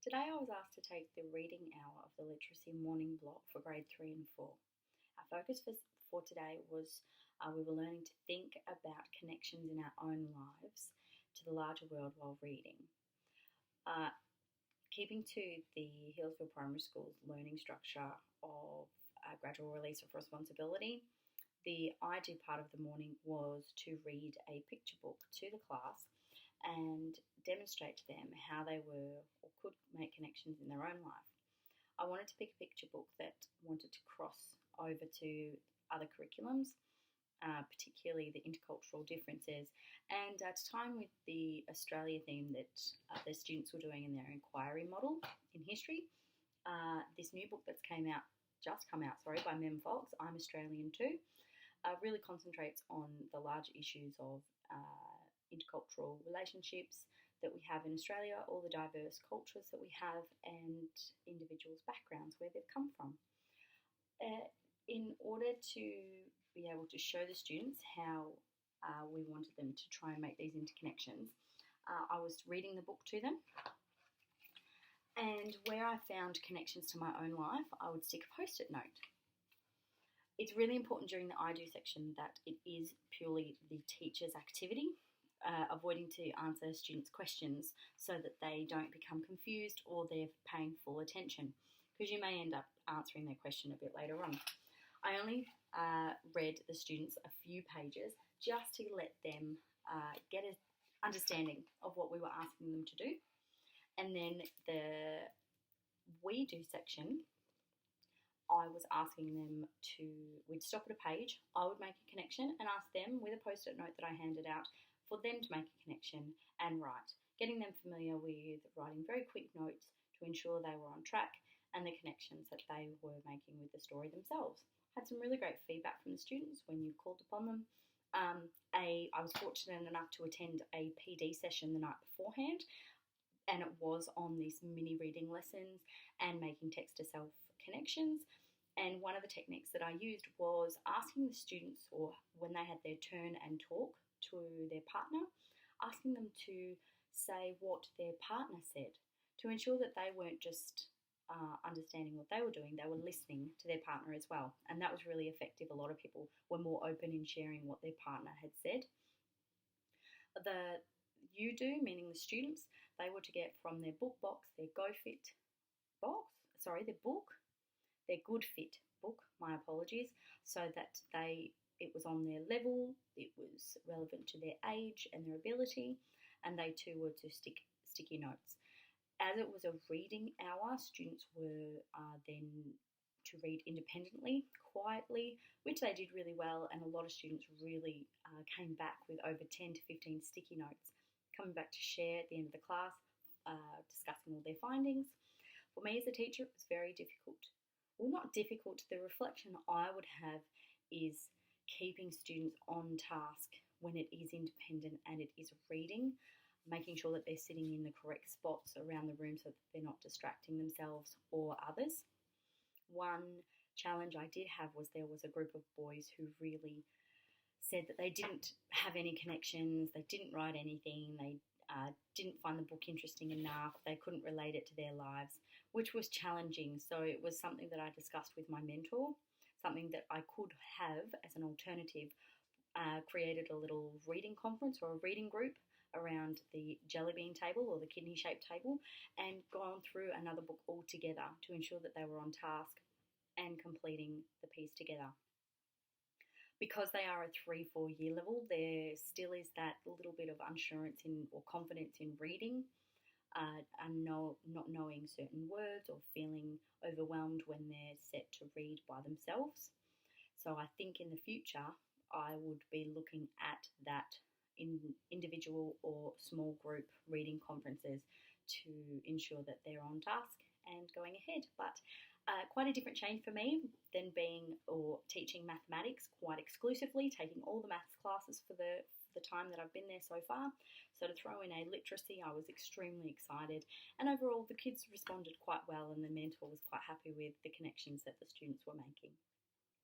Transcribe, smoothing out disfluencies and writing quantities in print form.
Today I was asked to take the reading hour of the literacy morning block for grade 3 and 4. Our focus for today was we were learning to think about connections in our own lives to the larger world while reading. Keeping to the Hillsville Primary School's learning structure of gradual release of responsibility, the ideal part of the morning was to read a picture book to the class and demonstrate to them how they were or could make connections in their own life. I wanted to pick a picture book that wanted to cross over to other curriculums, particularly the intercultural differences, and to time with the Australia theme that the students were doing in their inquiry model in history. This new book that's come out by Mem Fox, I'm Australian Too, really concentrates on the larger issues of intercultural relationships that we have in Australia, all the diverse cultures that we have, and individuals' backgrounds, where they've come from. In order to be able to show the students how we wanted them to try and make these interconnections, I was reading the book to them, and where I found connections to my own life, I would stick a post-it note. It's really important during the I do section that it is purely the teacher's activity, avoiding to answer students' questions so that they don't become confused or they're paying full attention, because you may end up answering their question a bit later on. I only read the students a few pages just to let them get an understanding of what we were asking them to do. And then the we do section, I was asking them we'd stop at a page, I would make a connection and ask them with a post-it note that I handed out for them to make a connection and write, getting them familiar with writing very quick notes to ensure they were on track and the connections that they were making with the story themselves. Had some really great feedback from the students when you called upon them. I was fortunate enough to attend a PD session the night beforehand, and it was on these mini reading lessons and making text-to-self connections. And one of the techniques that I used was asking the students, or when they had their turn and talk to their partner, asking them to say what their partner said, to ensure that they weren't just understanding what they were doing, they were listening to their partner as well. And that was really effective. A lot of people were more open in sharing what their partner had said. The you do, meaning the students, they were to get from their book box, their Good Fit book, my apologies, so that it was on their level, it was relevant to their age and their ability, and they too were to stick sticky notes. As it was a reading hour, students were then to read independently, quietly, which they did really well, and a lot of students really came back with over 10 to 15 sticky notes, coming back to share at the end of the class, discussing all their findings. For me as a teacher, it was very difficult. Well, not difficult. The reflection I would have is keeping students on task when it is independent and it is reading, making sure that they're sitting in the correct spots around the room so that they're not distracting themselves or others. One challenge I did have was there was a group of boys who really said that they didn't have any connections, they didn't write anything, they didn't find the book interesting enough, they couldn't relate it to their lives, which was challenging. So it was something that I discussed with my mentor, something that I could have as an alternative, created a little reading conference or a reading group around the jelly bean table or the kidney-shaped table, and gone through another book altogether to ensure that they were on task and completing the piece together. Because they are a 3-4 year level, there still is that little bit of assurance or confidence in reading, and not knowing certain words or feeling overwhelmed when they're set to read by themselves. So I think in the future I would be looking at that in individual or small group reading conferences to ensure that they're on task and going ahead. But quite a different change for me than teaching mathematics quite exclusively, taking all the maths classes for the time that I've been there so far. So to throw in a literacy, I was extremely excited, and overall the kids responded quite well, and the mentor was quite happy with the connections that the students were making.